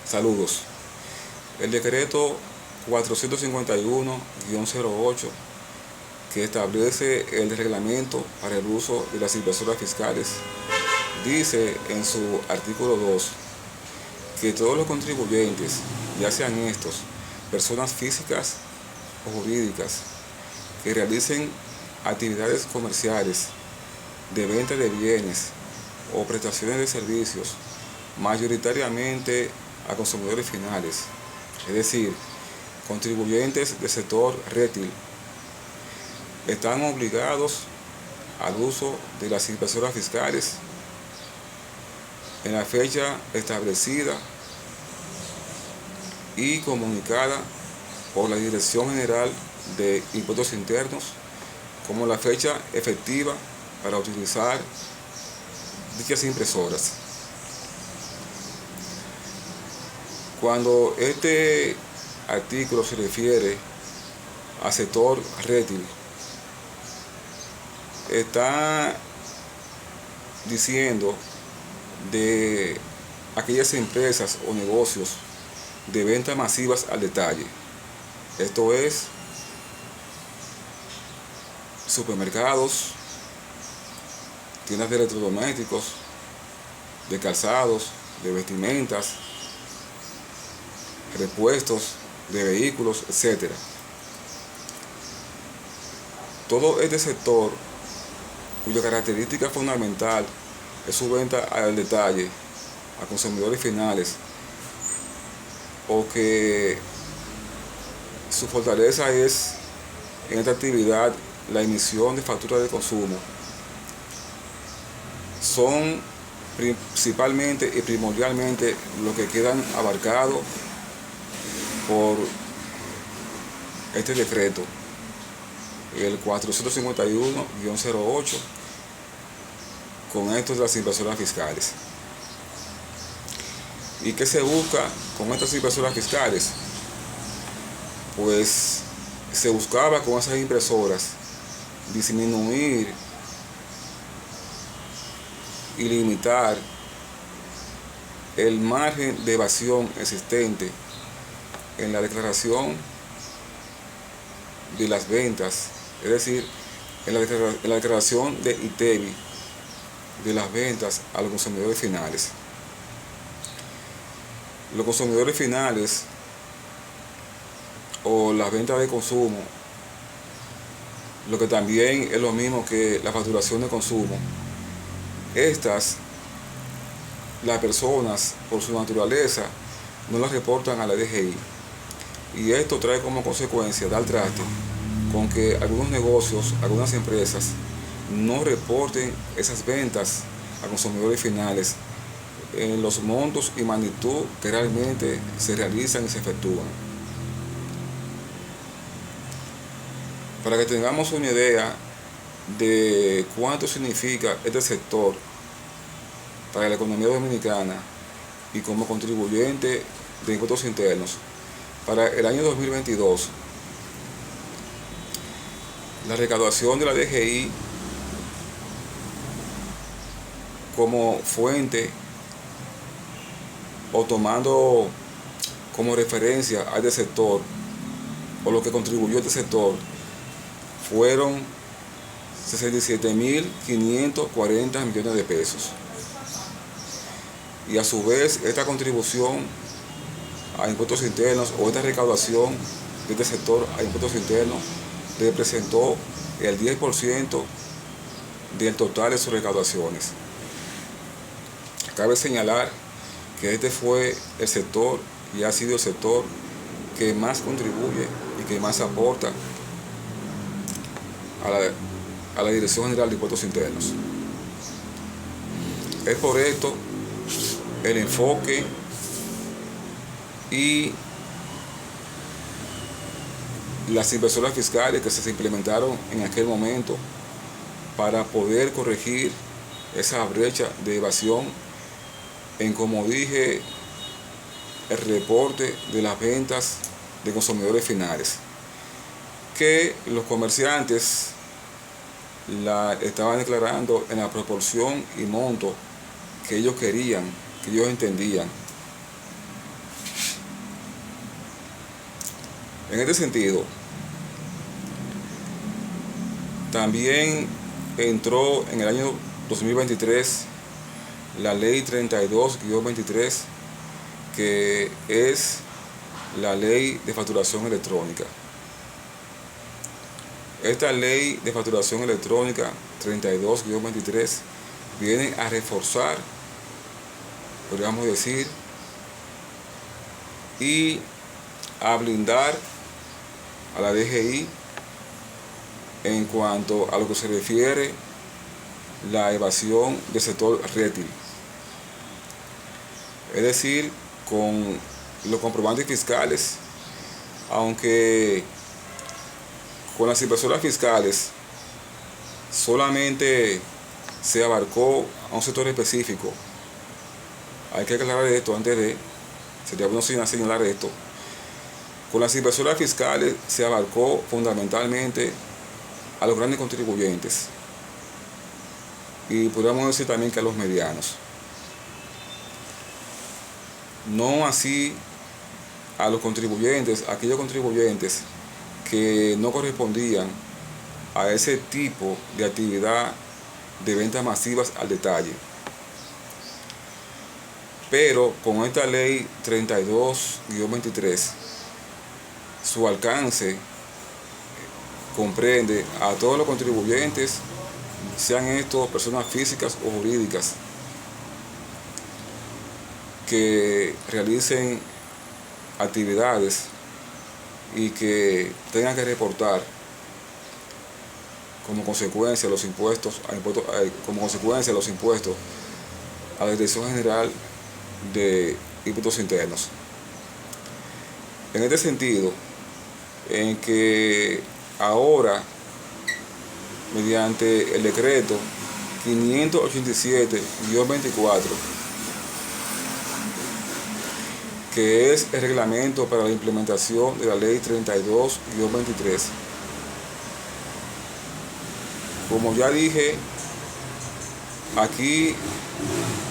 Saludos. El decreto 451-08, que establece el reglamento para el uso de las impresoras fiscales, dice en su artículo 2 que todos los contribuyentes, ya sean estos personas físicas o jurídicas, que realicen actividades comerciales de venta de bienes o prestaciones de servicios, mayoritariamente a consumidores finales, es decir, contribuyentes del sector retail, están obligados al uso de las impresoras fiscales en la fecha establecida y comunicada por la Dirección General de Impuestos Internos como la fecha efectiva para utilizar dichas impresoras. Cuando este artículo se refiere al sector retail, está diciendo de aquellas empresas o negocios de ventas masivas al detalle. Esto es supermercados, tiendas de electrodomésticos, de calzados, de vestimentas, repuestos de vehículos, etc. Todo este sector, cuya característica fundamental es su venta al detalle a consumidores finales, o que su fortaleza es en esta actividad la emisión de facturas de consumo, son principalmente y primordialmente lo que quedan abarcados por este decreto, el 451-08, con esto de las impresoras fiscales. ¿Y qué se busca con estas impresoras fiscales? Pues se buscaba con esas impresoras disminuir y limitar el margen de evasión existente en la declaración de las ventas, es decir, en la declaración de ITEVI de las ventas a los consumidores finales. Los consumidores finales o las ventas de consumo, lo que también es lo mismo que la facturación de consumo, estas, las personas por su naturaleza no las reportan a la DGI, y esto trae como consecuencia dar traste con que algunos negocios, algunas empresas no reporten esas ventas a consumidores finales en los montos y magnitud que realmente se realizan y se efectúan. Para que tengamos una idea de cuánto significa este sector para la economía dominicana y como contribuyente de impuestos internos, para el año 2022, la recaudación de la DGI como fuente o tomando como referencia a este sector o lo que contribuyó a este sector, fueron 67.540 millones de pesos. Y a su vez, esta contribución a impuestos internos o esta recaudación de este sector a impuestos internos representó el 10% del total de sus recaudaciones. Cabe señalar que este fue el sector y ha sido el sector que más contribuye y que más aporta a la Dirección General de Impuestos Internos. Es por esto el enfoque y las impresoras fiscales que se implementaron en aquel momento para poder corregir esa brecha de evasión en, como dije, el reporte de las ventas de consumidores finales, que los comerciantes la estaban declarando en la proporción y monto que ellos querían, que ellos entendían. En este sentido, también entró en el año 2023 la ley 32-23, que es la ley de facturación electrónica. Esta ley de facturación electrónica 32-23 viene a reforzar, podríamos decir, y a blindar a la DGI en cuanto a lo que se refiere la evasión del sector retail. Es decir, con los comprobantes fiscales, aunque con las impresoras fiscales solamente se abarcó a un sector específico. Hay que aclarar esto antes de, sería bueno señalar esto. Con las impresoras fiscales se abarcó fundamentalmente a los grandes contribuyentes y podríamos decir también que a los medianos. No así a los contribuyentes, aquellos contribuyentes que no correspondían a ese tipo de actividad de ventas masivas al detalle. Pero con esta ley 32-23, su alcance comprende a todos los contribuyentes, sean estos personas físicas o jurídicas, que realicen actividades y que tengan que reportar como consecuencia los impuestos, a la Dirección General de Impuestos Internos. En este sentido, en que ahora, mediante el decreto 587-24, que es el reglamento para la implementación de la ley 32-23. Como ya dije, aquí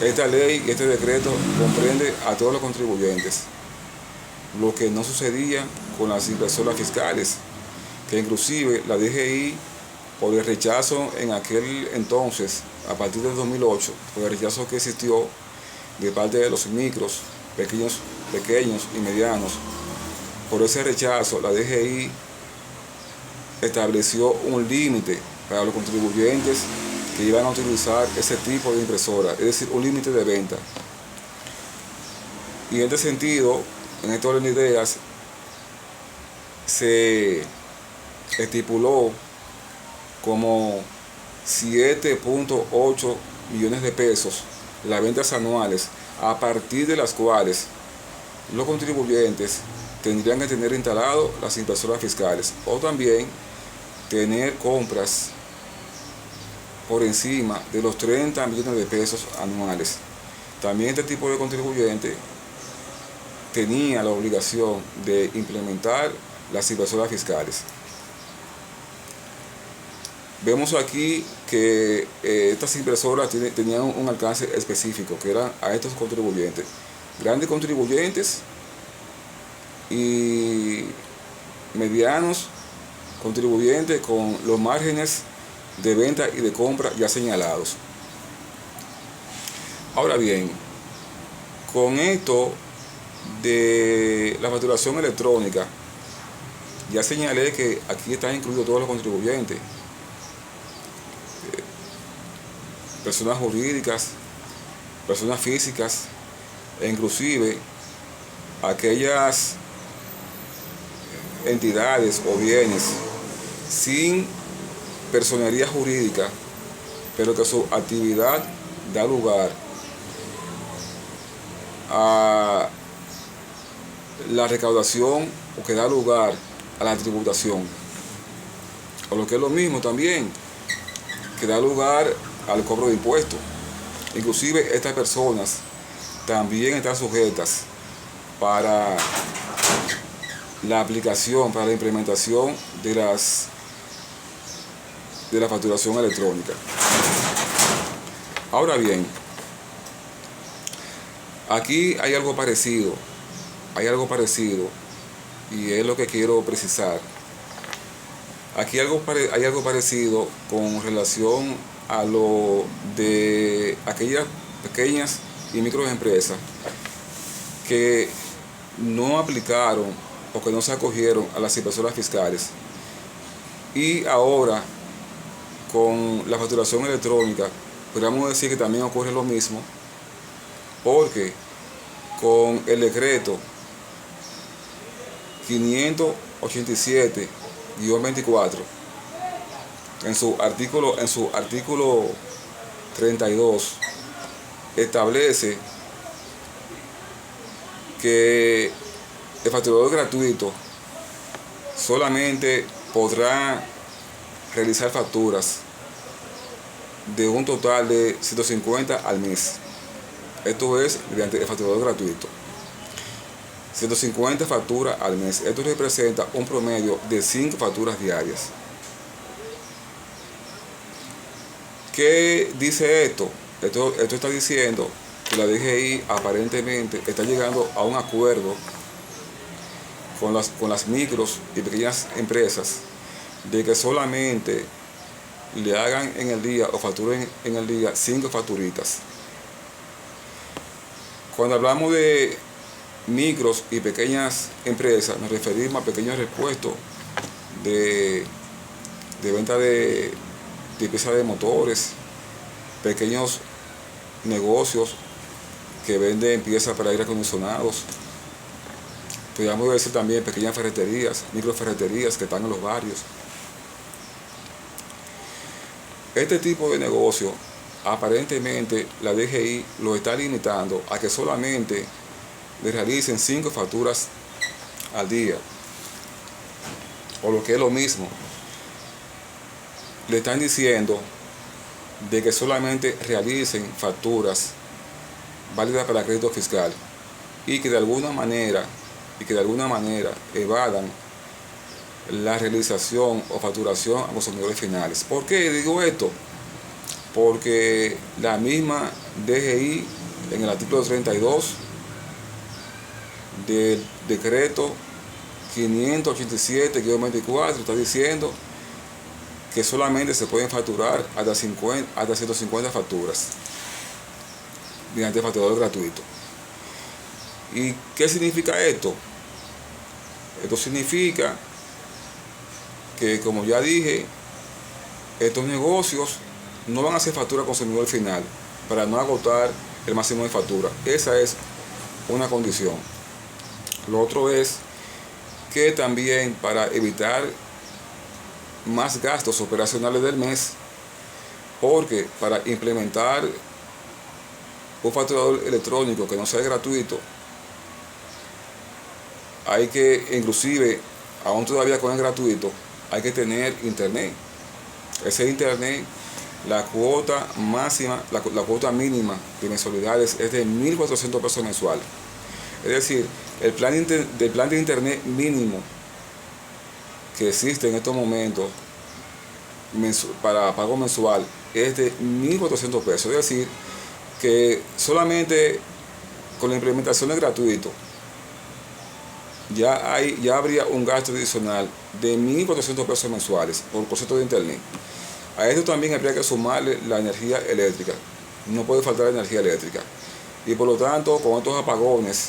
esta ley, este decreto comprende a todos los contribuyentes, lo que no sucedía con las impresoras fiscales, que inclusive la DGI, por el rechazo en aquel entonces, a partir del 2008, por el rechazo que existió de parte de los micros, pequeños y medianos, por ese rechazo la DGI estableció un límite para los contribuyentes que iban a utilizar ese tipo de impresora, es decir, un límite de venta. Y en este sentido, en este orden de ideas, se estipuló como 7.8 millones de pesos las ventas anuales, a partir de las cuales los contribuyentes tendrían que tener instalado las impresoras fiscales, o también tener compras por encima de los 30 millones de pesos anuales. También este tipo de contribuyente tenía la obligación de implementar las impresoras fiscales. Vemos aquí que estas impresoras tenían un alcance específico, que eran a estos contribuyentes, grandes contribuyentes y medianos contribuyentes con los márgenes de venta y de compra ya señalados. Ahora bien, con esto de la facturación electrónica, ya señalé que aquí están incluidos todos los contribuyentes, personas jurídicas, personas físicas, e inclusive aquellas entidades o bienes sin personería jurídica, pero que su actividad da lugar a la recaudación o que da lugar a la tributación, o lo que es lo mismo también, que da lugar al cobro de impuestos. Inclusive estas personas también están sujetas para la aplicación, para la implementación de la facturación electrónica. Ahora bien, aquí hay algo parecido, y es lo que quiero precisar. Aquí hay algo parecido con relación a lo de aquellas pequeñas y microempresas que no aplicaron o que no se acogieron a las inversoras fiscales. Y ahora, con la facturación electrónica, podríamos decir que también ocurre lo mismo, porque con el decreto 587-24, en su artículo 32, establece que el facturador gratuito solamente podrá realizar facturas de un total de 150 al mes. Esto es mediante el facturador gratuito. 150 facturas al mes. Esto representa un promedio de 5 facturas diarias. ¿Qué dice esto? Esto está diciendo que la DGI aparentemente está llegando a un acuerdo con las micros y pequeñas empresas de que solamente le hagan en el día o facturen en el día 5 facturitas. Cuando hablamos de micros y pequeñas empresas, nos referimos a pequeños repuestos de venta de piezas de motores, pequeños negocios que venden piezas para aire acondicionados. Podríamos decir también pequeñas ferreterías, microferreterías que están en los barrios. Este tipo de negocio, aparentemente la DGI lo está limitando a que solamente le realicen 5 facturas al día, o lo que es lo mismo, le están diciendo de que solamente realicen facturas válidas para crédito fiscal y que de alguna manera evadan la realización o facturación a consumidores finales. ¿Por qué digo esto? Porque la misma DGI en el artículo 32 del decreto 587-24 está diciendo que solamente se pueden facturar hasta 150 facturas mediante facturador gratuito. ¿Y qué significa esto? Esto significa que, como ya dije, estos negocios no van a hacer factura al consumidor final para no agotar el máximo de factura. Esa es una condición. Lo otro es que también, para evitar más gastos operacionales del mes, porque para implementar un facturador electrónico que no sea gratuito, hay que, inclusive, aún todavía con el gratuito, hay que tener internet. Ese internet, la cuota máxima, la cuota mínima de mensualidades es de 1.400 pesos mensuales. Es decir, el plan de internet mínimo que existe en estos momentos para pago mensual es de 1.400 pesos. Es decir, que solamente con la implementación del gratuito ya habría un gasto adicional de 1.400 pesos mensuales por concepto de internet. A esto también habría que sumarle la energía eléctrica. No puede faltar la energía eléctrica. Y por lo tanto, con estos apagones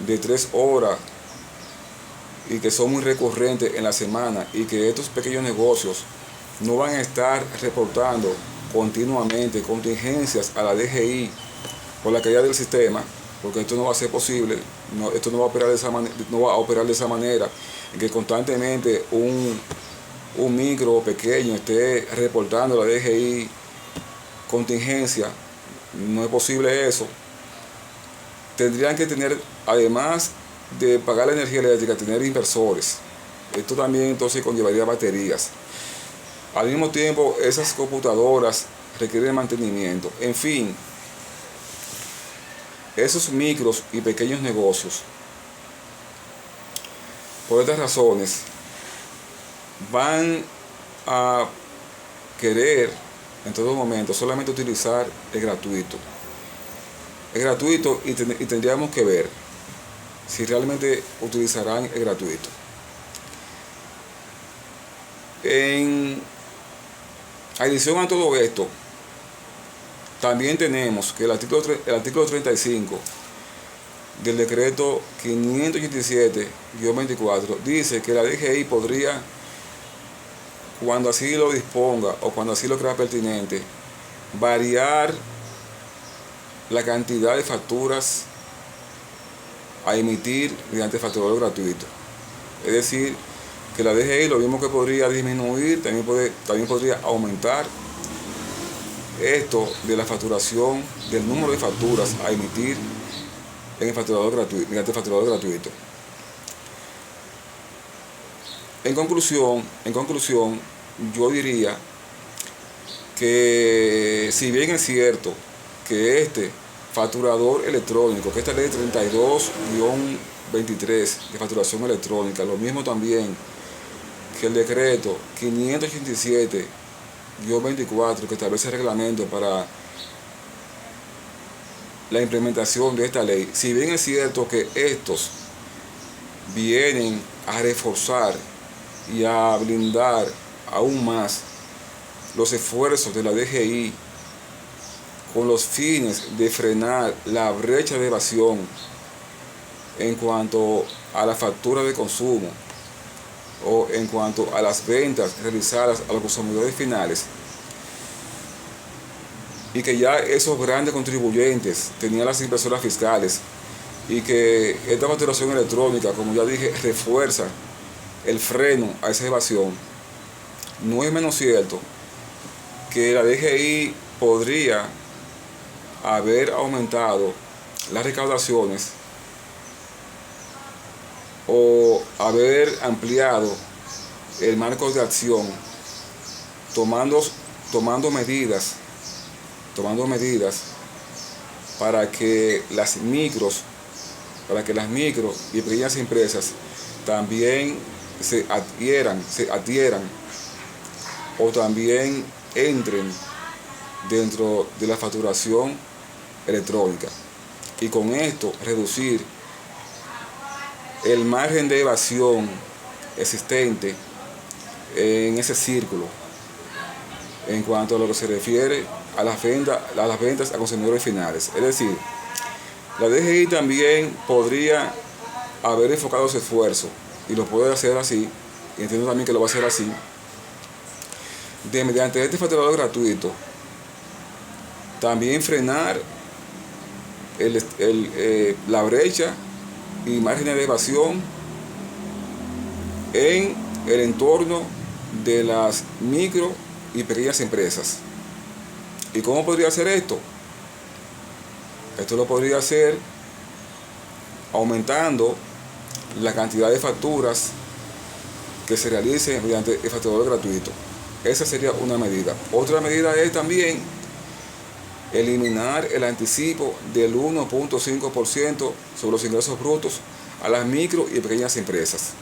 de 3 horas y que son muy recurrentes en la semana, y que estos pequeños negocios no van a estar reportando continuamente contingencias a la DGI por la caída del sistema, porque esto no va a ser posible, esto no va a operar de esa manera, en que constantemente un micro pequeño esté reportando a la DGI contingencia. No es posible eso. Tendrían que tener, además de pagar la energía eléctrica, tener inversores. Esto también entonces conllevaría baterías. Al mismo tiempo, esas computadoras requieren mantenimiento. En fin, esos micros y pequeños negocios, por estas razones, van a querer en todo momento solamente utilizar el gratuito. Es gratuito, y tendríamos que ver si realmente utilizarán el gratuito. En adición a todo esto, también tenemos que el artículo 35 del decreto 587-24 dice que la DGI podría, cuando así lo disponga o cuando así lo crea pertinente, variar la cantidad de facturas a emitir mediante facturador gratuito. Es decir, que la DGI lo mismo que podría disminuir, también podría aumentar esto de la facturación, del número de facturas a emitir en el facturador gratuito, mediante el facturador gratuito. En conclusión, yo diría que si bien es cierto que este facturador electrónico, que esta ley 32-23 de facturación electrónica, lo mismo también que el decreto 587-24 que establece el reglamento para la implementación de esta ley, si bien es cierto que estos vienen a reforzar y a blindar aún más los esfuerzos de la DGI con los fines de frenar la brecha de evasión en cuanto a la factura de consumo o en cuanto a las ventas realizadas a los consumidores finales, y que ya esos grandes contribuyentes tenían las impresoras fiscales, y que esta facturación electrónica, como ya dije, refuerza el freno a esa evasión, no es menos cierto que la DGI podría haber aumentado las recaudaciones o haber ampliado el marco de acción tomando medidas para que las micro y pequeñas empresas también se adhieran o también entren dentro de la facturación electrónica, y con esto reducir el margen de evasión existente en ese círculo en cuanto a lo que se refiere a las ventas a consumidores finales. Es decir, la DGI también podría haber enfocado ese esfuerzo, y lo puede hacer así, y entiendo también que lo va a hacer así, de mediante este facturador gratuito también frenar la brecha y márgenes de evasión en el entorno de las micro y pequeñas empresas. ¿Y cómo podría hacer esto? Esto lo podría hacer aumentando la cantidad de facturas que se realicen mediante el facturador gratuito. Esa sería una medida. Otra medida es también eliminar el anticipo del 1.5% sobre los ingresos brutos a las micro y pequeñas empresas.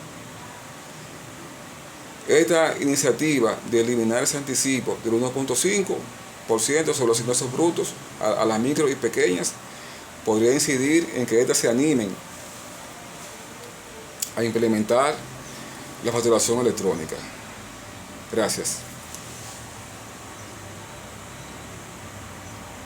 Esta iniciativa de eliminar ese anticipo del 1.5% sobre los ingresos brutos a las micro y pequeñas podría incidir en que éstas se animen a implementar la facturación electrónica. Gracias.